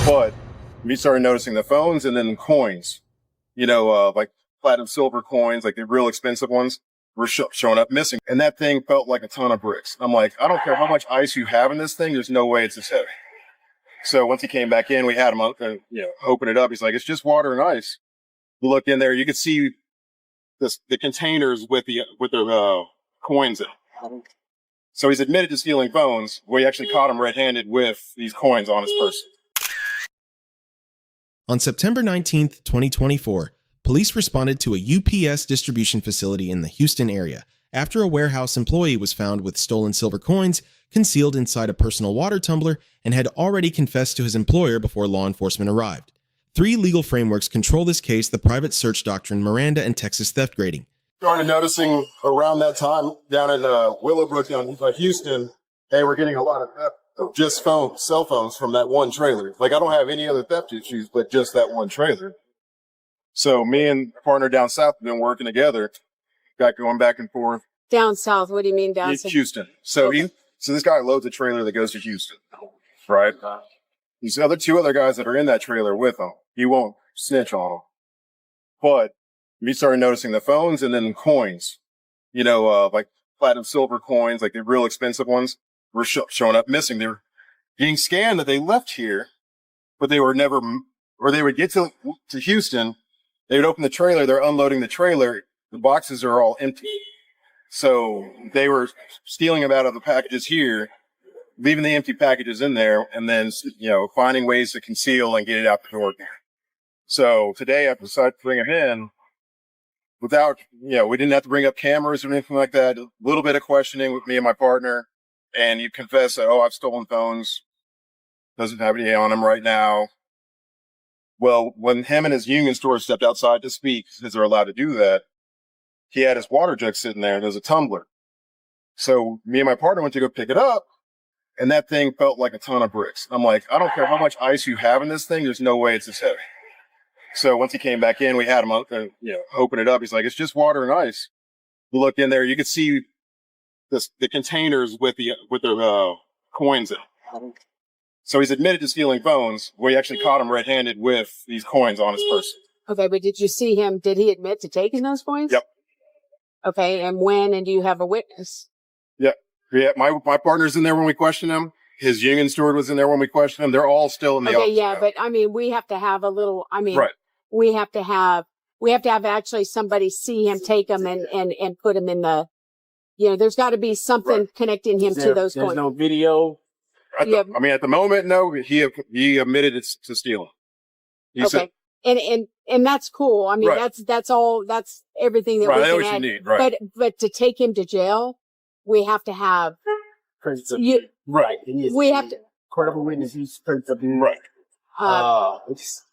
But we started noticing the phones and then coins, like platinum silver coins, like the real expensive ones were showing up missing. And that thing felt like a ton of bricks. I'm like, I don't care how much ice you have in this thing. There's no way it's this heavy. So once he came back in, we had him, open it up. He's like, it's just water and ice. You look in there, you could see the containers with the coins in it. So he's admitted to stealing phones. We actually caught him red-handed with these coins on his person. On September 19th, 2024, police responded to a UPS distribution facility in the Houston area after a warehouse employee was found with stolen silver coins concealed inside a personal water tumbler and had already confessed to his employer before law enforcement arrived. 3 legal frameworks control this case: the private search doctrine, Miranda, and Texas theft grading. Started noticing around that time down in Willowbrook, down in Houston, hey, we're getting a lot of theft of just cell phones from that one trailer. Like, I don't have any other theft issues, but just that one trailer. So me and partner down south have been working together, got going back and forth. Down south? What do you mean down south? Houston. So okay. So this guy loads a trailer that goes to Houston, right? These two other guys that are in that trailer with him, he won't snitch on them. But we started noticing the phones and then coins, like platinum silver coins, like the real expensive ones, were showing up missing. They were being scanned that they left here, but they were never, or they would get to Houston, they would open the trailer, they're unloading the trailer, the boxes are all empty. So they were stealing them out of the packages here, leaving the empty packages in there, and then, finding ways to conceal and get it out the door. So today I decided to bring him in without, we didn't have to bring up cameras or anything like that. A little bit of questioning with me and my partner. And you confess that, I've stolen phones. Doesn't have any on him right now. Well, when him and his union store stepped outside to speak, because they're allowed to do that, he had his water jug sitting there and there's a tumbler. So me and my partner went to go pick it up, and that thing felt like a ton of bricks. I'm like, I don't care how much ice you have in this thing. There's no way it's this heavy. So once he came back in, we had him, open it up. He's like, it's just water and ice. You look in there, you could see the containers with the coins in it. So he's admitted to stealing phones. We actually caught him red-handed with these coins on his person. Okay, but did you see him? Did he admit to taking those coins? Yep. Okay, and when? And do you have a witness? Yeah. My partner's in there when we questioned him. His union steward was in there when we questioned him. They're all still in the office. Okay, yeah, now. but we have to have a little. Right. We have to have actually somebody see him take them and put them in the. There's got to be something connecting him to those coins. There's no video. At the moment, no. He admitted to stealing. He okay, said, and that's cool. right. That's all. That's everything that we I know can what add. you need. Right. But to take him to jail, we have to have. Right. We have to. Court of a witness, he's principal. Right. Which is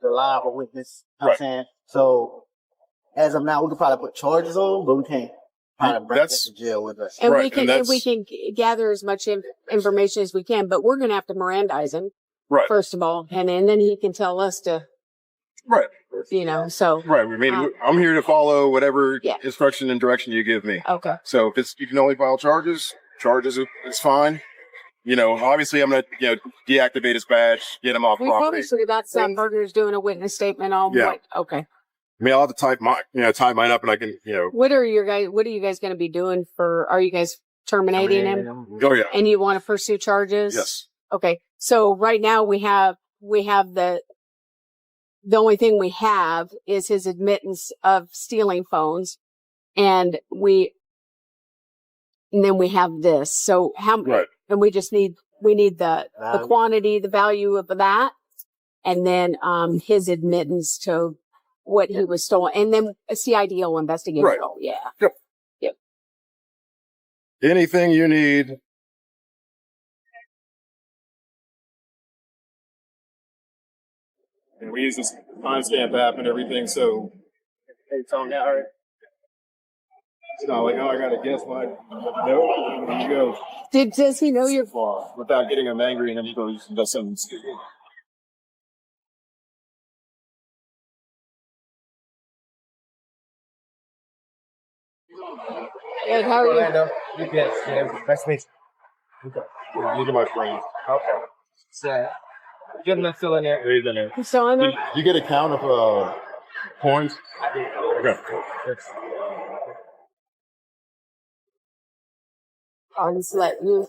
reliable witness. Right. I'm saying. So as of now, we could probably put charges on, but we can't. Bring that to jail with us. And right. we can gather as much information as we can, but we're going to have to Mirandize him. Right. First of all, and then he can tell us to. Right. So. Right. I'm here to follow whatever instruction and direction you give me. Okay. So if you can only file charges is fine. Obviously I'm going to, deactivate his badge, get him off property. Obviously that's Burger's doing a witness statement on what. Okay. I'll have to type mine up and I can, What are you guys going to be doing are you guys terminating him? Oh yeah. And you want to pursue charges? Yes. Okay. So right now we have the only thing we have is his admittance of stealing phones, and then we have this. So right. And we need the quantity, the value of that, and then his admittance to what he was stolen, and then a CID will investigate. Right. Oh, yeah. Yep. Anything you need. And we use this timestamp app and everything, so. Hey, Tom, yeah, all right. It's not like, I gotta guess what. No, there you go. Does he know your flaw? Without getting him angry and then he goes and does something stupid. Ed, how are you? Orlando. Yes. Nice to meet you. These are my friends. Okay. So, Gentleman's still in there. He's in there. You still in there? You get a count of coins? Okay. I'll just let you.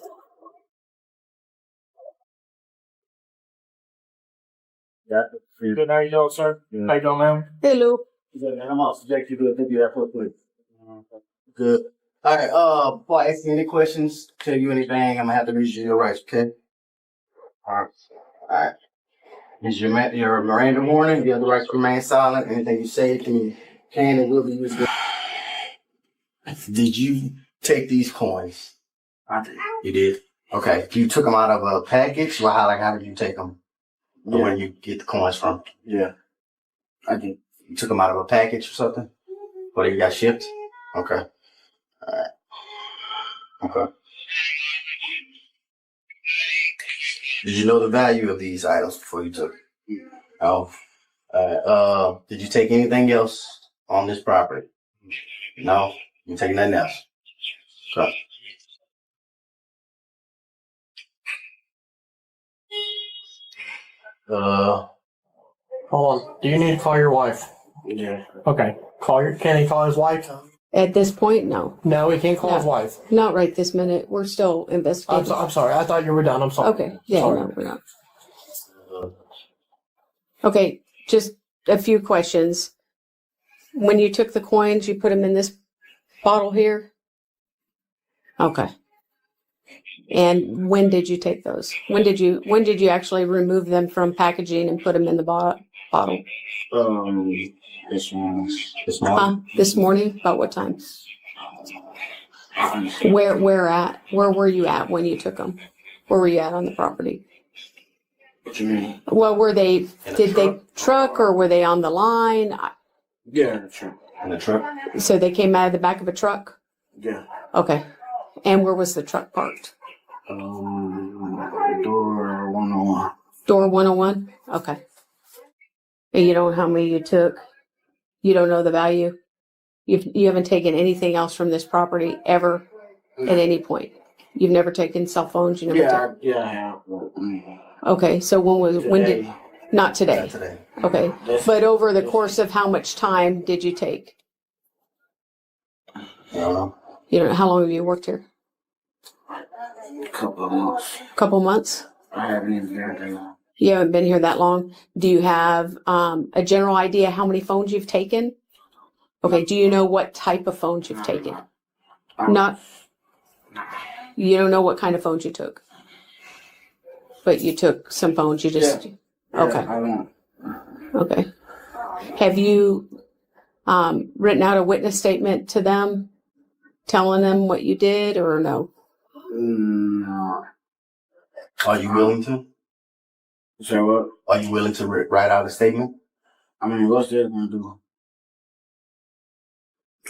Yeah. Good. How you doing, sir? Yeah. How you doing, ma'am? Hey, Lou. Good, man. I'm off subject you to a video that quick. Good. All right. Before I ask you any questions, tell you anything, I'm gonna have to read you your rights, okay? All right. This is your Miranda warning. You have the right to remain silent. Anything you say can and will be used. Did you take these coins? I did. You did? Okay. You took them out of a package? Well, how did you take them? Yeah. Where you get the coins from? Yeah. I did. You took them out of a package or something? Or they got shipped? Okay. All right. Okay. Did you know the value of these items before you took it? Oh. Did you take anything else on this property? No? You taking nothing else? Okay. Hold on. Do you need to call your wife? Yeah. Okay. Can he call his wife? At this point, no. No, he can't call his wife. Not right this minute. We're still investigating. I'm sorry. I thought you were done. I'm sorry. Okay. Yeah, Sorry. no, we're not. Okay, just a few questions. When you took the coins, you put them in this bottle here? Okay. And when did you take those? When did you actually remove them from packaging and put them in the bottle? This morning. This morning? About what time? Where were you at when you took them? Where were you at on the property? What you mean? Well, did they truck or were they on the line? Yeah, in the truck. In the truck? So they came out of the back of a truck? Yeah. Okay. And where was the truck parked? Door 101. Door 101? Okay. And you don't know how many you took? You don't know the value? You haven't taken anything else from this property ever at any point? You've never taken cell phones? You never I have. Okay, so not today? Not today. Okay, but over the course of how much time did you take? I don't know. You don't know, how long have you worked here? Couple of months. Couple months? I haven't even been here that long. You haven't been here that long. Do you have a general idea how many phones you've taken? Okay, do you know what type of phones you've taken? You don't know what kind of phones you took? But you took some phones, you just... Yeah, okay. I won't. Okay. Have you written out a witness statement to them, telling them what you did, or no? No. Are you willing to? Say what? Are you willing to write out a statement? I mean, what's that gonna do?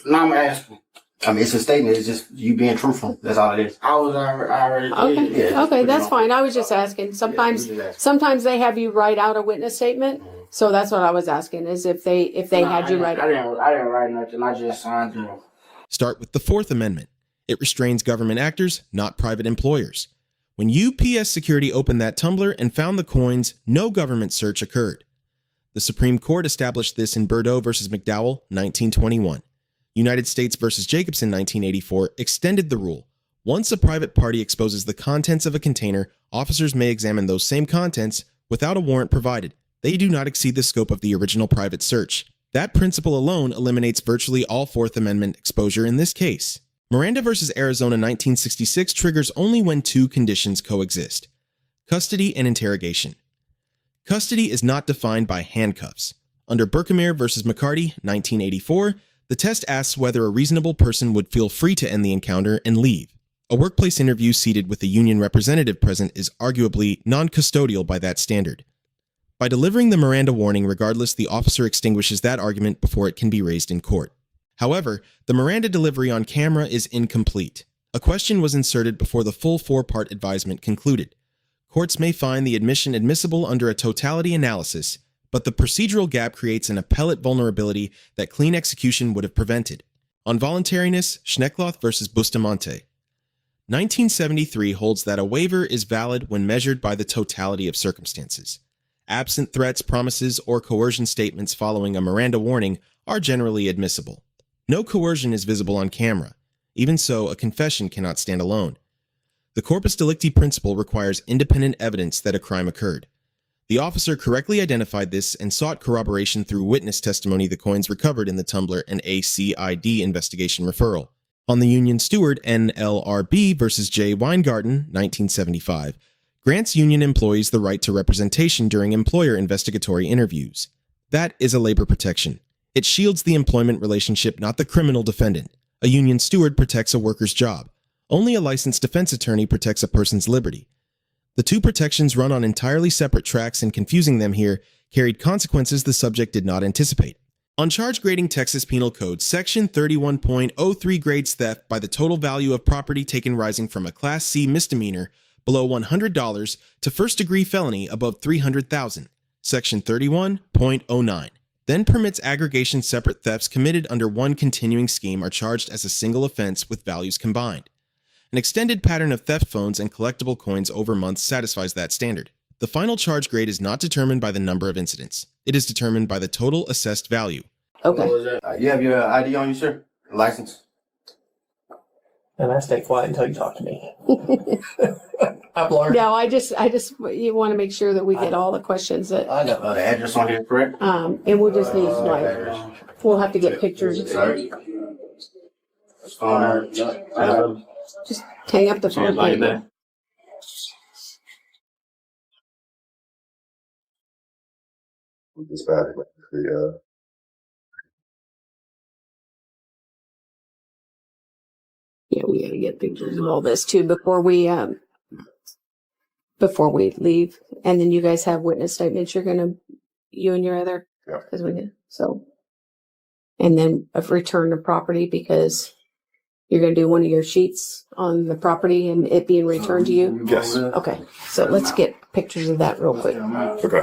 No, I'm asking. I mean, it's a statement. It's just you being truthful. That's all it is. I already Okay. did. Yeah, Okay, that's fine. I was just asking. Sometimes they have you write out a witness statement. So that's what I was asking, is if they had you write I didn't write nothing. I just signed it. Start with the Fourth Amendment. It restrains government actors, not private employers. When UPS security opened that tumbler and found the coins, no government search occurred. The Supreme Court established this in Burdeau versus McDowell, 1921. United States versus Jacobson, 1984, extended the rule. Once a private party exposes the contents of a container, officers may examine those same contents without a warrant provided. They do not exceed the scope of the original private search. That principle alone eliminates virtually all Fourth Amendment exposure in this case. Miranda versus Arizona, 1966 triggers only when two conditions coexist: custody and interrogation. Custody is not defined by handcuffs. Under Berkemer versus McCarty, 1984, the test asks whether a reasonable person would feel free to end the encounter and leave. A workplace interview seated with a union representative present is arguably non-custodial by that standard. By delivering the Miranda warning regardless, the officer extinguishes that argument before it can be raised in court. However, the Miranda delivery on camera is incomplete. A question was inserted before the full four-part advisement concluded. Courts may find the admission admissible under a totality analysis, but the procedural gap creates an appellate vulnerability that clean execution would have prevented. On voluntariness, Schneckloth versus Bustamonte. 1973 holds that a waiver is valid when measured by the totality of circumstances. Absent threats, promises, or coercion statements following a Miranda warning are generally admissible. No coercion is visible on camera. Even so, a confession cannot stand alone. The corpus delicti principle requires independent evidence that a crime occurred. The officer correctly identified this and sought corroboration through witness testimony the coins recovered in the tumbler and ACID investigation referral. On the Union Steward NLRB versus J. Weingarten, 1975, grants union employees the right to representation during employer investigatory interviews. That is a labor protection. It shields the employment relationship, not the criminal defendant. A union steward protects a worker's job. Only a licensed defense attorney protects a person's liberty. The two protections run on entirely separate tracks, and confusing them here carried consequences the subject did not anticipate. On charge grading Texas Penal Code, Section 31.03 grades theft by the total value of property taken rising from a Class C misdemeanor below $100 to first-degree felony above $300,000. Section 31.09 then permits aggregation. Separate thefts committed under one continuing scheme are charged as a single offense with values combined. An extended pattern of theft phones and collectible coins over months satisfies that standard. The final charge grade is not determined by the number of incidents. It is determined by the total assessed value. Okay. You have your ID on you, sir? License? And I stay quiet until you talk to me. I've learned. No, I just, you want to make sure that we get all the questions that, I know. The address on here, correct? and we'll just need, like, we'll have to get pictures. Sorry. Just hang up the phone. Like that. It's bad. Yeah, we gotta get pictures of all this too before we leave. And then you guys have witness statements. You and your other, Yeah. because we did. So, and then of return of property, because you're gonna do one of your sheets on the property and it being returned to you. Yes. Okay, so let's get pictures of that real quick. Okay.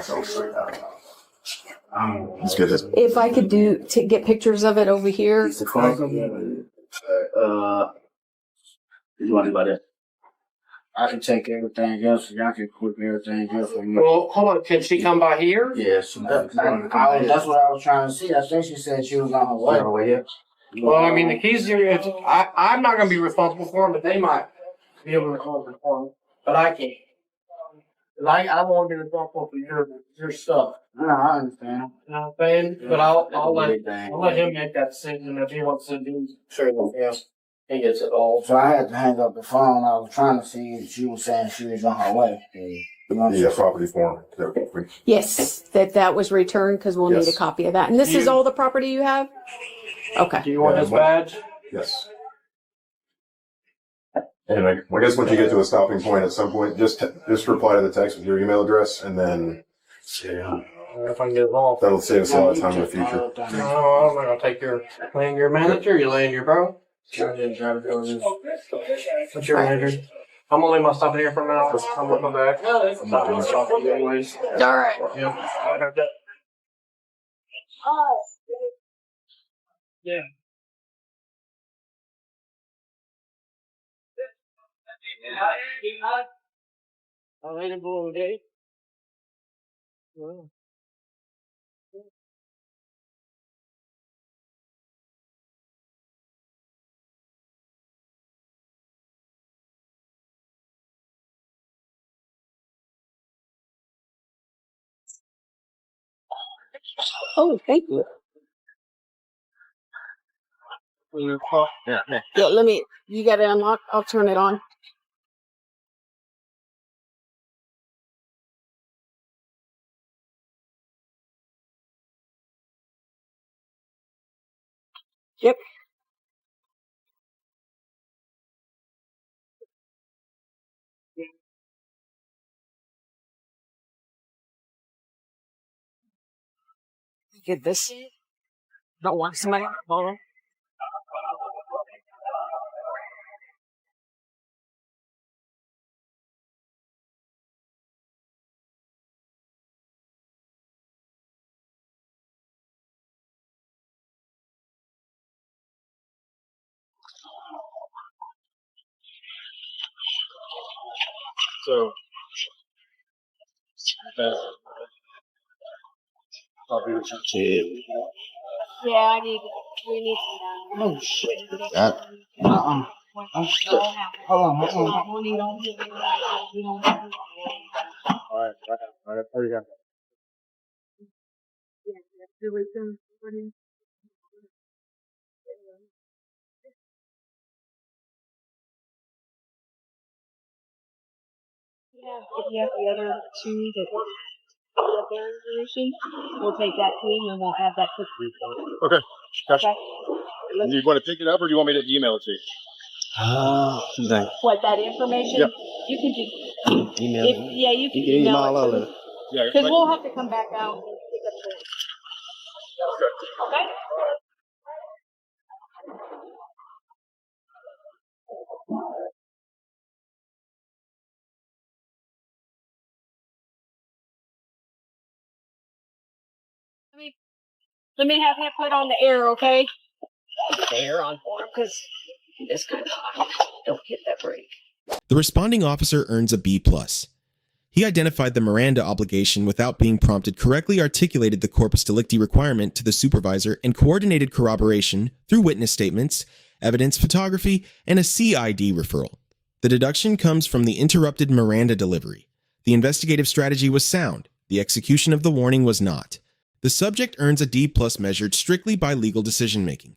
Let's get it. If I could get pictures of it over here. You want about it? I can take everything else. Y'all can quit everything else for me. Well, hold on. Can she come by here? Yes. That's what I was trying to see. I think she said she was on her way. Here. Well, I mean, the keys are. I'm not going to be responsible for them, but they might be able to responsible for them. But I can't. I don't want to be responsible for your stuff. No, I understand. You know what I'm saying? But I'll let him make that decision if he wants to do. Sure, yeah. He gets it all. So I had to hang up the phone. I was trying to see if she was saying she was on her way. Yeah, property form. Yes, that was returned, because we'll need a copy of that. And this is all the property you have? Okay. Do you want his badge? Yes. And I guess once you get to a stopping point at some point, just reply to the text with your email address, and then If I can get it off. that'll save us a lot of time in the future. No, I'm not going to take your. Laying your manager? You laying your bro? What's your manager? I'm gonna leave my stuff in here for now. I'm gonna come back. I'm not gonna talk to you anyways. All right. Yeah. Yeah. Available today. Oh, thank you. Yeah. Yeah, you got it unlocked? I'll turn it on. Yep. Get this. Don't want somebody to follow. So. Yeah, we need some. Oh shit. Uh-uh. I'm stuck. Hold on. Alright, there you go. Yeah, if you have the other two that have their information, we'll take that too, and we'll have that to Okay. Gotcha. Okay. Do you want to pick it up or do you want me to email it to you? What, that information? Yep. You can just, Email. you can email it to us. Yeah. Because we'll have to come back out and pick up the. Okay? Let me have him put on the air, okay? Put the air on for him, because it's kind of hot. Don't hit that brake. The responding officer earns a B+. He identified the Miranda obligation without being prompted, correctly articulated the corpus delicti requirement to the supervisor, and coordinated corroboration through witness statements, evidence photography, and a CID referral. The deduction comes from the interrupted Miranda delivery. The investigative strategy was sound. The execution of the warning was not. The subject earns a D+ measured strictly by legal decision-making.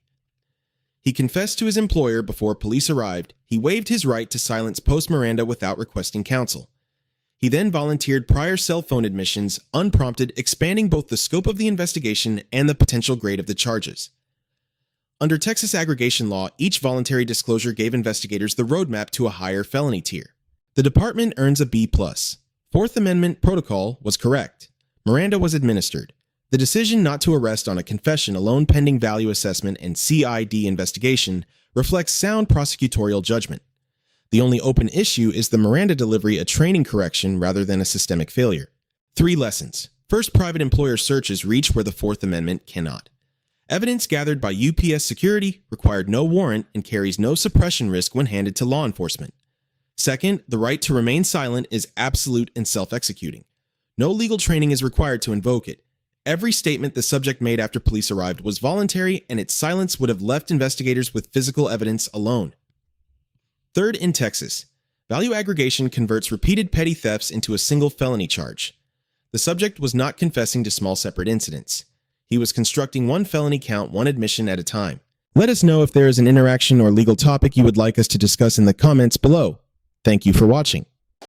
He confessed to his employer before police arrived. He waived his right to silence post-Miranda without requesting counsel. He then volunteered prior cell phone admissions, unprompted, expanding both the scope of the investigation and the potential grade of the charges. Under Texas aggregation law, each voluntary disclosure gave investigators the roadmap to a higher felony tier. The department earns a B+. Fourth Amendment protocol was correct. Miranda was administered. The decision not to arrest on a confession alone pending value assessment and CID investigation reflects sound prosecutorial judgment. The only open issue is the Miranda delivery a training correction rather than a systemic failure. 3 lessons. First, private employer searches reach where the Fourth Amendment cannot. Evidence gathered by UPS security required no warrant and carries no suppression risk when handed to law enforcement. Second, the right to remain silent is absolute and self-executing. No legal training is required to invoke it. Every statement the subject made after police arrived was voluntary, and its silence would have left investigators with physical evidence alone. Third, in Texas, value aggregation converts repeated petty thefts into a single felony charge. The subject was not confessing to small separate incidents. He was constructing one felony count, one admission at a time. Let us know if there is an interaction or legal topic you would like us to discuss in the comments below. Thank you for watching.